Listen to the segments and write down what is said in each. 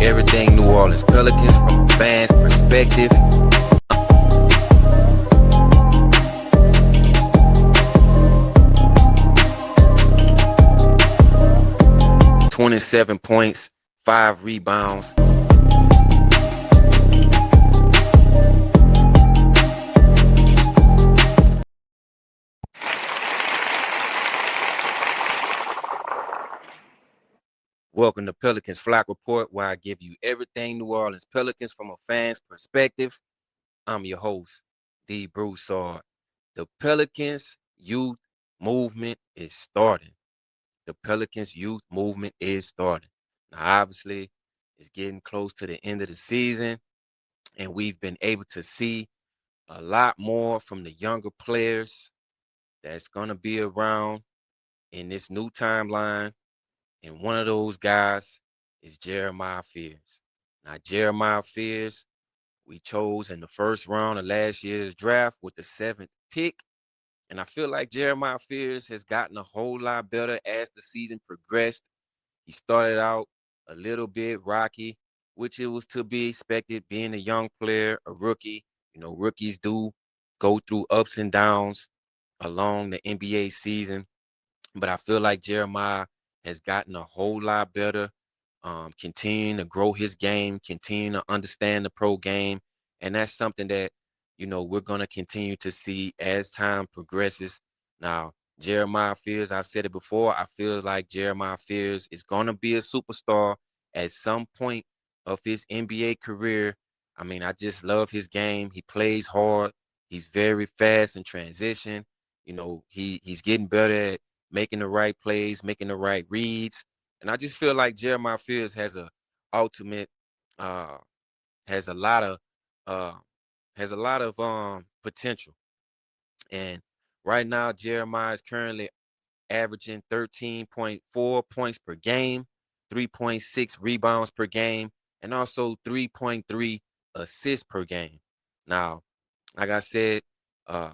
everything New Orleans Pelicans from a fan's perspective. "27 points, 5 rebounds." Welcome to Pelicans Flock Report, where I give you everything New Orleans Pelicans from a fan's perspective. I'm your host, D. Broussard. The Pelicans Youth Movement is starting. The Pelicans Youth Movement is starting. Now, obviously, it's getting close to the end of the season, and we've been able to see a lot more from the younger players that's going to be around in this new timeline. And one of those guys is Jeremiah Fears. Now, Jeremiah Fears, we chose in the first round of last year's draft with the 7th pick. And I feel like Jeremiah Fears has gotten a whole lot better as the season progressed. He started out a little bit rocky, which it was to be expected being a young player, a rookie. You know, rookies do go through ups and downs along the NBA season. But I feel like Jeremiah has gotten a whole lot better, continuing to grow his game, continuing to understand the pro game. And that's something that, we're going to continue to see as time progresses. Now, Jeremiah Fears, I've said it before, I feel like Jeremiah Fears is going to be a superstar at some point of his NBA career. I mean, I just love his game. He plays hard. He's very fast in transition. He's getting better at making the right plays, making the right reads. And I just feel like Jeremiah Fears has a ultimate, has a lot of, uh, potential. And right now, Jeremiah is currently averaging 13.4 points per game, 3.6 rebounds per game, and also 3.3 assists per game. Now, like I said, uh,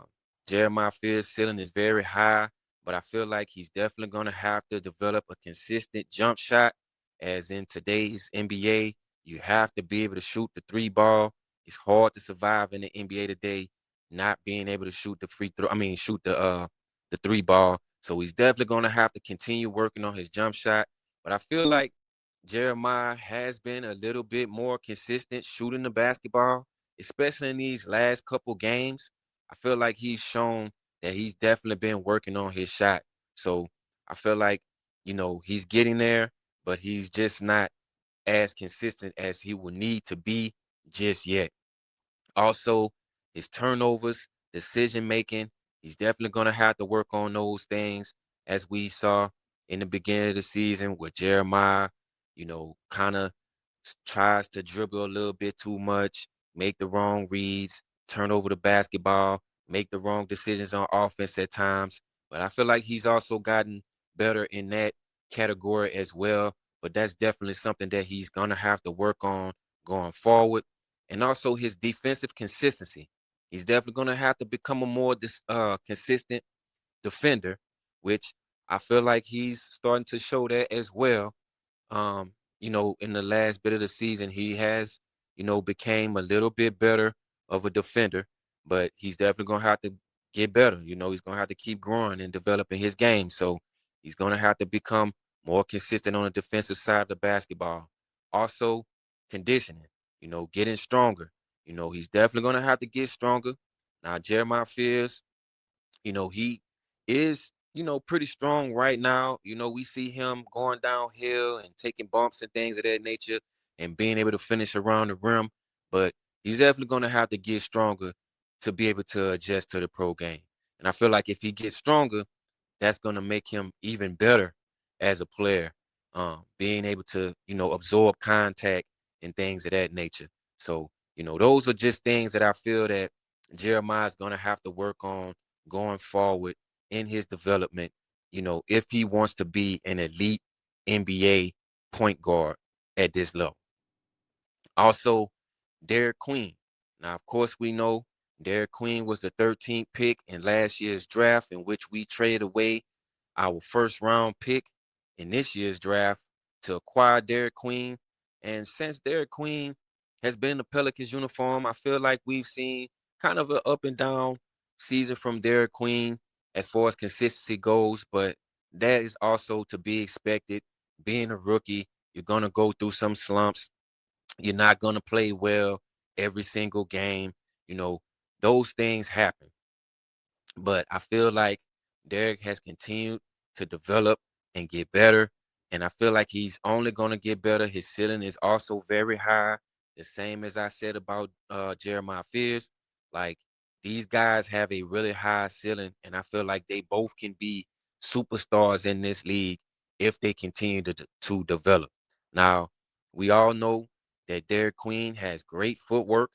Jeremiah Fears' ceiling is very high, but I feel like he's definitely going to have to develop a consistent jump shot. As in today's NBA, you have to be able to shoot the 3 ball. It's hard to survive in the NBA today, not being able to shoot the free throw. I mean, shoot the 3 ball. So he's definitely going to have to continue working on his jump shot. But I feel like Jeremiah has been a little bit more consistent shooting the basketball, especially in these last couple games. I feel like he's shown that he's definitely been working on his shot. So I feel like, he's getting there, but he's just not as consistent as he will need to be just yet. Also, his turnovers, decision making, he's definitely going to have to work on those things, as we saw in the beginning of the season where Jeremiah, kind of tries to dribble a little bit too much, make the wrong reads, turn over the basketball, make the wrong decisions on offense at times. But I feel like he's also gotten better in that category as well. But that's definitely something that he's going to have to work on going forward. And also his defensive consistency. He's definitely going to have to become a more consistent defender, which I feel like he's starting to show that as well. In the last bit of the season, he has, became a little bit better of a defender, but he's definitely going to have to get better. He's going to have to keep growing and developing his game. So he's going to have to become more consistent on the defensive side of the basketball. Also, conditioning, getting stronger. He's definitely going to have to get stronger. Now, Jeremiah Fears, he is, pretty strong right now. We see him going downhill and taking bumps and things of that nature and being able to finish around the rim. But he's definitely going to have to get stronger to be able to adjust to the pro game. And I feel like if he gets stronger, that's going to make him even better as a player, being able to, absorb contact and things of that nature. So, those are just things that I feel that Jeremiah is going to have to work on going forward in his development, if he wants to be an elite NBA point guard at this level. Also, Derik Queen. Now, of course, we know Derik Queen was the 13th pick in last year's draft, in which we traded away our first round pick in this year's draft to acquire Derik Queen. And since Derik Queen has been in the Pelicans uniform, I feel like we've seen kind of an up and down season from Derik Queen as far as consistency goes, but that is also to be expected. Being a rookie, you're gonna go through some slumps. You're not gonna play well every single game. You know, those things happen. But I feel like Derek has continued to develop and get better. And I feel like he's only going to get better. His ceiling is also very high. The same as I said about Jeremiah Fears. Like these guys have a really high ceiling. And I feel like they both can be superstars in this league if they continue to develop. Now, we all know that Derek Queen has great footwork.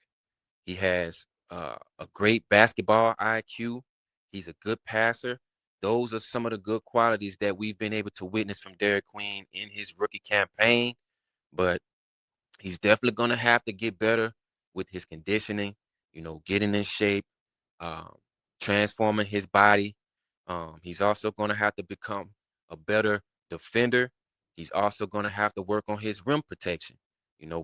He has a great basketball IQ. He's a good passer. Those are some of the good qualities that we've been able to witness from Derik Queen in his rookie campaign. But he's definitely going to have to get better with his conditioning, getting in shape, um, transforming his body. He's also going to have to become a better defender. He's also going to have to work on his rim protection,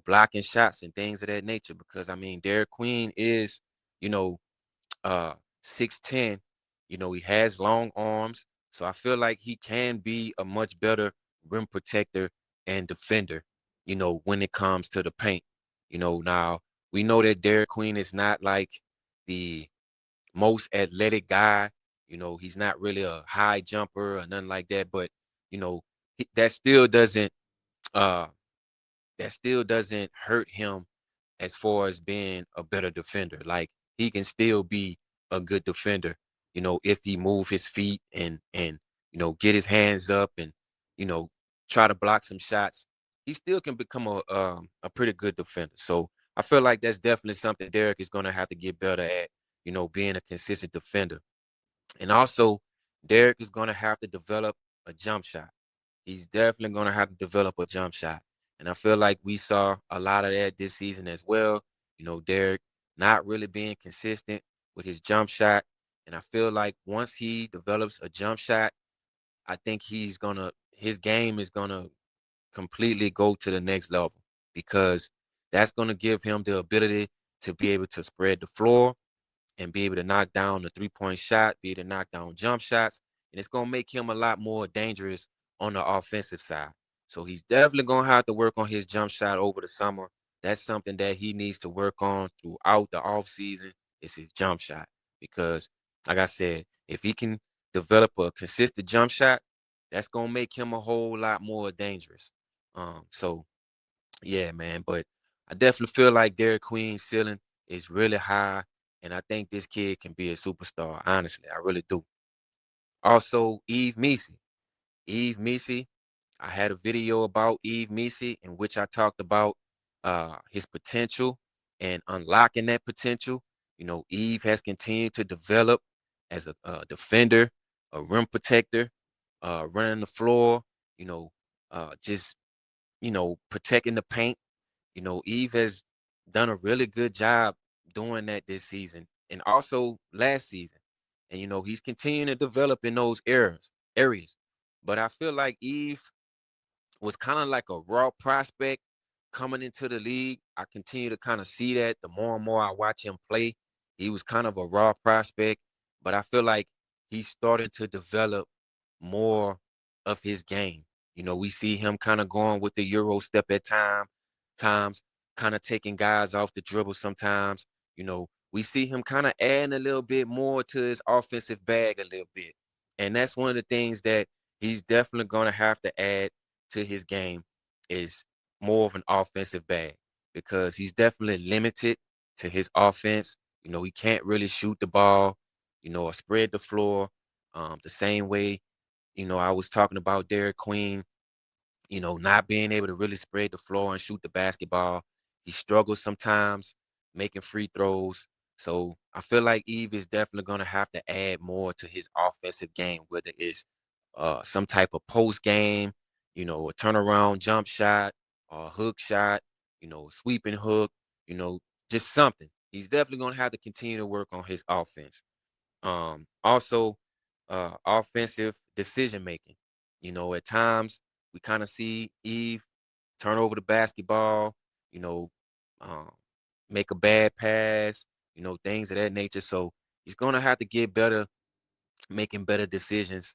blocking shots and things of that nature. Because I mean, Derik Queen is, you know, uh 6'10". He has long arms. So I feel like he can be a much better rim protector and defender, when it comes to the paint. Now we know that Derik Queen is not like the most athletic guy. He's not really a high jumper or nothing like that. But, you know, that still doesn't uh hurt him as far as being a better defender. Like he can still be a good defender, if he move his feet and get his hands up and you know try to block some shots. He still can become a pretty good defender. So I feel like that's definitely something Derek is going to have to get better at. Being a consistent defender, and also Derek is going to have to develop a jump shot. He's definitely going to have to develop a jump shot. And I feel like we saw a lot of that this season as well. Derek not really being consistent with his jump shot. And I feel like once he develops a jump shot, I think his game is going to completely go to the next level because that's going to give him the ability to be able to spread the floor and be able to knock down the 3-point shot, be able to knock down jump shots, and it's gonna make him a lot more dangerous on the offensive side. So he's definitely gonna have to work on his jump shot over the summer. That's something that he needs to work on throughout the offseason is his jump shot. Because, like I said, if he can develop a consistent jump shot, that's gonna make him a whole lot more dangerous. So yeah, man. But I definitely feel like Derek Queen's ceiling is really high, and I think this kid can be a superstar. Honestly, I really do. Also, Yves Missi. Yves Missi. I had a video about Yves Missi in which I talked about his potential and unlocking that potential. Yves has continued to develop as a defender, a rim protector, running the floor. Just protecting the paint. Eve has done a really good job doing that this season and also last season. And he's continuing to develop in those areas. But I feel like Eve was kind of like a raw prospect coming into the league. I continue to kind of see that the more and more I watch him play. He was kind of a raw prospect, but I feel like he's starting to develop more of his game. We see him kind of going with the Euro step at times, kind of taking guys off the dribble sometimes. We see him kind of adding a little bit more to his offensive bag a little bit. And that's one of the things that he's definitely going to have to add to his game is more of an offensive bag because he's definitely limited to his offense. He can't really shoot the ball, or spread the floor the same way, I was talking about Derik Queen, not being able to really spread the floor and shoot the basketball. He struggles sometimes making free throws. So I feel like Eve is definitely going to have to add more to his offensive game, whether it's some type of post game, a turnaround jump shot, or a hook shot, a sweeping hook, just something. He's definitely going to have to continue to work on his offense. Also, offensive decision making. At times we kind of see Eve turn over the basketball, you know, um, make a bad pass, things of that nature. So he's gonna have to get better, making better decisions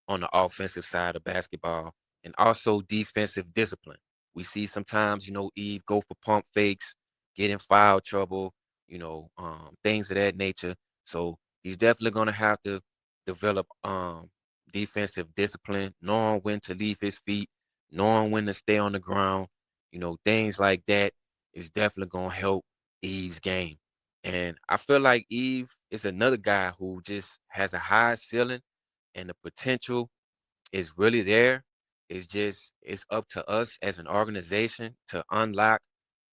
on the offensive side of basketball, and also defensive discipline. We see sometimes, Eve go for pump fakes, get in foul trouble, things of that nature. So he's definitely going to have to develop defensive discipline, knowing when to leave his feet, knowing when to stay on the ground, things like that is definitely going to help Eve's game. And I feel like Eve is another guy who just has a high ceiling, and the potential is really there. It's up to us as an organization to unlock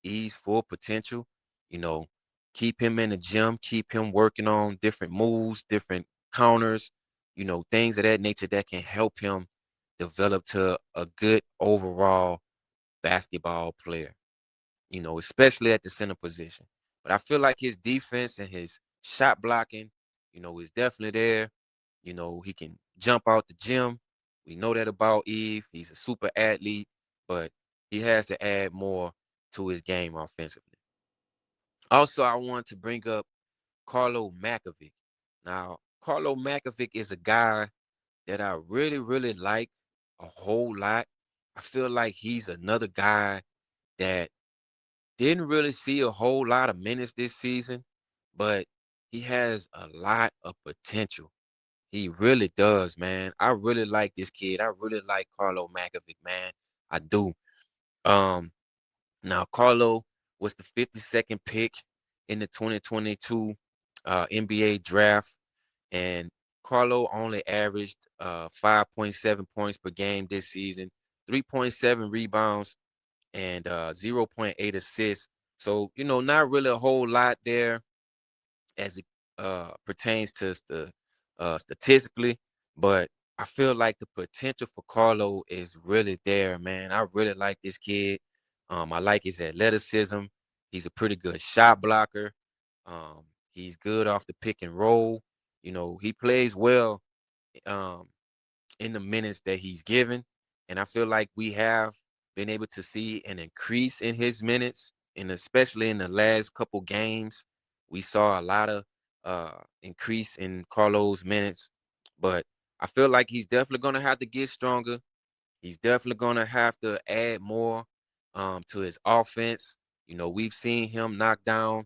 Eve's full potential. You know, keep him in the gym, keep him working on different moves, different counters, things of that nature that can help him develop to a good overall basketball player, especially at the center position. But I feel like his defense and his shot blocking, is definitely there. He can jump out the gym. We know that about Eve. He's a super athlete, but he has to add more to his game offensively. Also, I want to bring up Carlo Makovic. Now, Carlo Makovic is a guy that I really, really like a whole lot. I feel like he's another guy that didn't really see a whole lot of minutes this season, but he has a lot of potential. He really does, man. I really like this kid. I really like Carlo Makovic, man. I do. Um, Now Carlo was the 52nd pick in the 2022 NBA draft, and Carlo only averaged 5.7 points per game this season, 3.7 rebounds, and zero point 0.8 assists. So, not really a whole lot there as it pertains to the statistically, but I feel like the potential for Carlo is really there, man. I really like this kid. I like his athleticism. He's a pretty good shot blocker. Um, he's good off the pick and roll. He plays well. Um, in the minutes that he's given. And I feel like we have been able to see an increase in his minutes, and especially in the last couple games, we saw a lot of increase in Carlo's minutes. But I feel like he's definitely going to have to get stronger. He's definitely going to have to add more to his offense. We've seen him knock down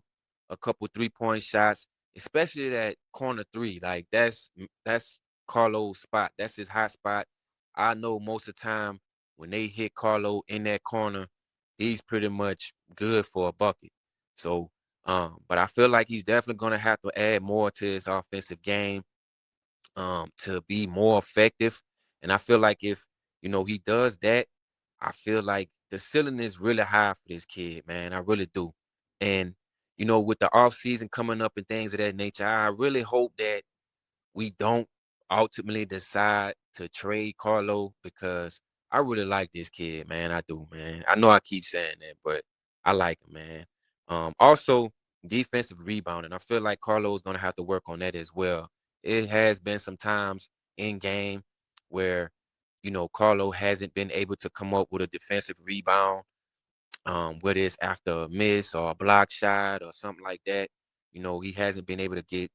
a couple 3-point shots, especially that corner three. Like that's Carlo's spot. That's his hot spot. I know most of the time when they hit Carlo in that corner, he's pretty much good for a bucket. So, but I feel like he's definitely going to have to add more to his offensive game to be more effective. And I feel like if he does that, I feel like the ceiling is really high for this kid, man. I really do. And with the off season coming up and things of that nature, I really hope that we don't ultimately decide to trade Carlo, because I really like this kid, man. I do, man. I know I keep saying that, but I like him, man. Also defensive rebounding. I feel like Carlo's gonna have to work on that as well. It has been some times in game where Carlo hasn't been able to come up with a defensive rebound, whether it's after a miss or a block shot or something like that. He hasn't been able to get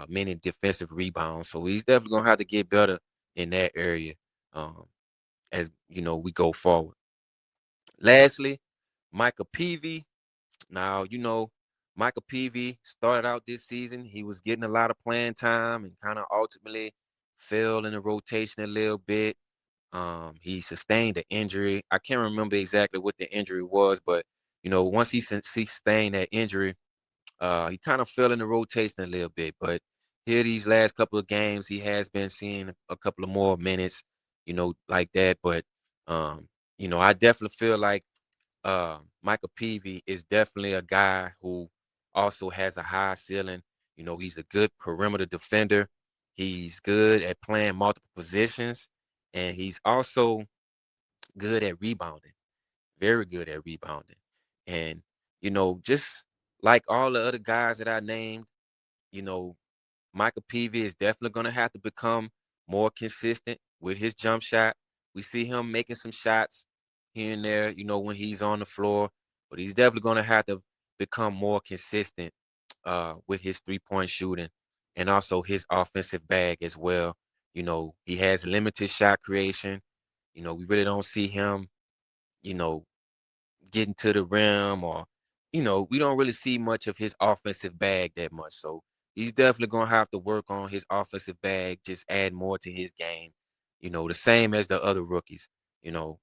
many defensive rebounds. So he's definitely gonna have to get better in that area as we go forward. Lastly, Michael Peavy. Now, Michael Peavy started out this season. He was getting a lot of playing time and kind of ultimately fell in the rotation a little bit. He sustained an injury. I can't remember exactly what the injury was, but once he sustained that injury, he kind of fell in the rotation a little bit. But here, these last couple of games, he has been seeing a couple of more minutes, like that. But I definitely feel like Michael Peavy is definitely a guy who also has a high ceiling. He's a good perimeter defender. He's good at playing multiple positions, and he's also good at rebounding. Very good at rebounding. And just like all the other guys that I named, you know, Michael Peavy is definitely going to have to become more consistent with his jump shot. We see him making some shots, here and there, when he's on the floor, but he's definitely gonna have to become more consistent with his 3-point shooting and also his offensive bag as well. He has limited shot creation. We really don't see him, you know, getting to the rim or, we don't really see much of his offensive bag that much. So he's definitely gonna have to work on his offensive bag, just add more to his game. The same as the other rookies.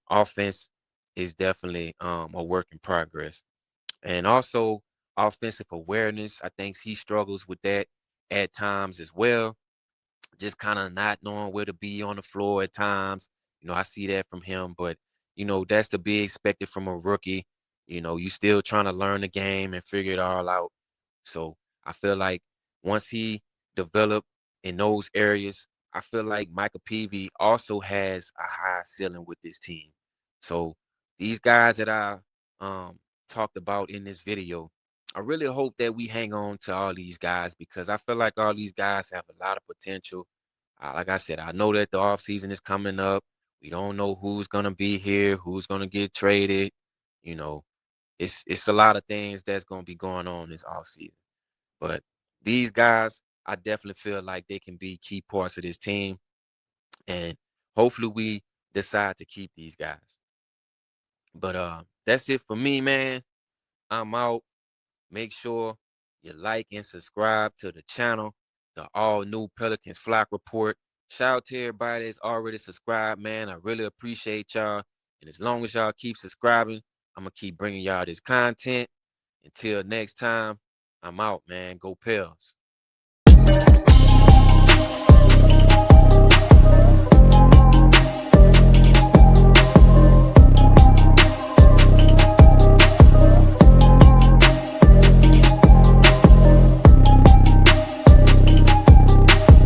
Offense is definitely a work in progress. And also offensive awareness. I think he struggles with that at times as well, just kind of not knowing where to be on the floor at times. I see that from him, but that's to be expected from a rookie. You still trying to learn the game and figure it all out. So I feel like once he develop in those areas, I feel like Michael Peavy also has a high ceiling with this team. So these guys that I um talked about in this video, I really hope that we hang on to all these guys because I feel like all these guys have a lot of potential. Like I said, I know that the offseason is coming up. We don't know who's gonna be here, who's gonna get traded. You know, it's a lot of things that's gonna be going on this offseason. But these guys, I definitely feel like they can be key parts of this team. And hopefully we decide to keep these guys. But that's it for me, man. I'm out. Make sure you like and subscribe to the channel, the all new Pelicans Flock Report. Shout out to everybody that's already subscribed, man. I really appreciate y'all. And as long as y'all keep subscribing, I'm going to keep bringing y'all this content. Until next time, I'm out, man. Go Pels.